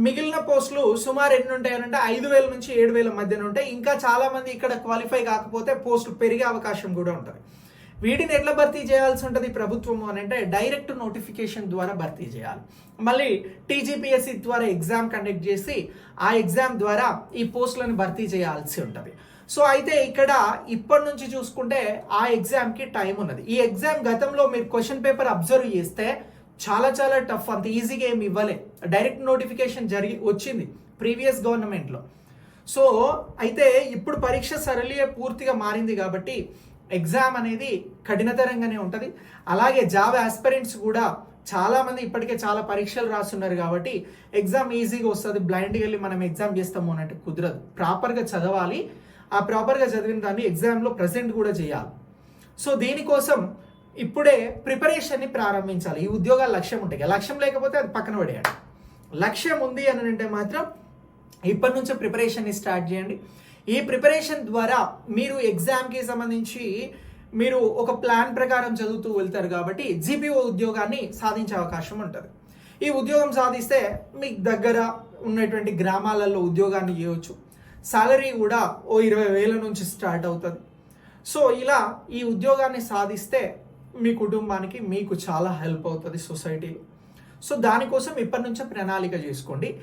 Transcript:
మిగిలిన పోస్టులు సుమారు ఎన్ని ఉంటాయనంటే 5,000 నుంచి 7,000 మధ్యన ఉంటాయి. ఇంకా చాలా మంది ఇక్కడ క్వాలిఫై కాకపోతే పోస్టులు పెరిగే అవకాశం కూడా ఉంటుంది. వీటిని ఎట్లా భర్తీ చేయాల్సి ఉంటుంది ప్రభుత్వము అని అంటే డైరెక్ట్ నోటిఫికేషన్ ద్వారా భర్తీ చేయాలి. మళ్ళీ టీజీపీఎస్సీ ద్వారా ఎగ్జామ్ కండక్ట్ చేసి ఆ ఎగ్జామ్ ద్వారా ఈ పోస్టులను భర్తీ చేయాల్సి ఉంటుంది. సో అయితే ఇక్కడ ఇప్పటి నుంచి చూసుకుంటే ఆ ఎగ్జామ్కి టైం ఉన్నది. ఈ ఎగ్జామ్ గతంలో మీరు క్వశ్చన్ పేపర్ అబ్జర్వ్ చేస్తే చాలా చాలా టఫ్, అంత ఈజీగా ఏమి ఇవ్వలే. డైరెక్ట్ నోటిఫికేషన్ వచ్చింది ప్రీవియస్ గవర్నమెంట్లో. సో అయితే ఇప్పుడు పరీక్ష సరళియే పూర్తిగా మారింది కాబట్టి ఎగ్జామ్ అనేది కఠినతరంగానే ఉంటుంది. అలాగే జాబ్ ఆస్పిరెంట్స్ కూడా చాలా మంది ఇప్పటికే చాలా పరీక్షలు రాస్తున్నారు కాబట్టి ఎగ్జామ్ ఈజీగా వస్తుంది. బ్లైండ్గా వెళ్ళి మనం ఎగ్జామ్ చేస్తాము అన్నట్టు కుదరదు. ప్రాపర్గా చదవాలి. ఆ ప్రాపర్గా చదివిన దాన్ని ఎగ్జామ్లో ప్రజెంట్ కూడా చేయాలి. సో దీనికోసం ఇప్పుడే ప్రిపరేషన్ని ప్రారంభించాలి. ఈ ఉద్యోగాల లక్ష్యం ఉంటాయి, లక్ష్యం లేకపోతే అది పక్కన పడేయాలి. లక్ష్యం ఉంది అని అంటే మాత్రం ఇప్పటి నుంచే ప్రిపరేషన్ని స్టార్ట్ చేయండి. ఈ ప్రిపరేషన్ ద్వారా మీరు ఎగ్జామ్కి సంబంధించి మీరు ఒక ప్లాన్ ప్రకారం చదువుతూ వెళ్తారు కాబట్టి జీపీఓ ఉద్యోగాన్ని సాధించే అవకాశం ఉంటుంది. ఈ ఉద్యోగం సాధిస్తే మీకు దగ్గర ఉన్నటువంటి గ్రామాలలో ఉద్యోగాన్ని చేయవచ్చు. సాలరీ కూడా ఓ 20,000 నుంచి స్టార్ట్ అవుతుంది. సో ఇలా ఈ ఉద్యోగాన్ని సాధిస్తే మీ కుటుంబానికి మీకు చాలా హెల్ప్ అవుతుంది సొసైటీలో. సో దానికోసం ఇప్పటి నుంచే ప్రణాళిక చేసుకోండి.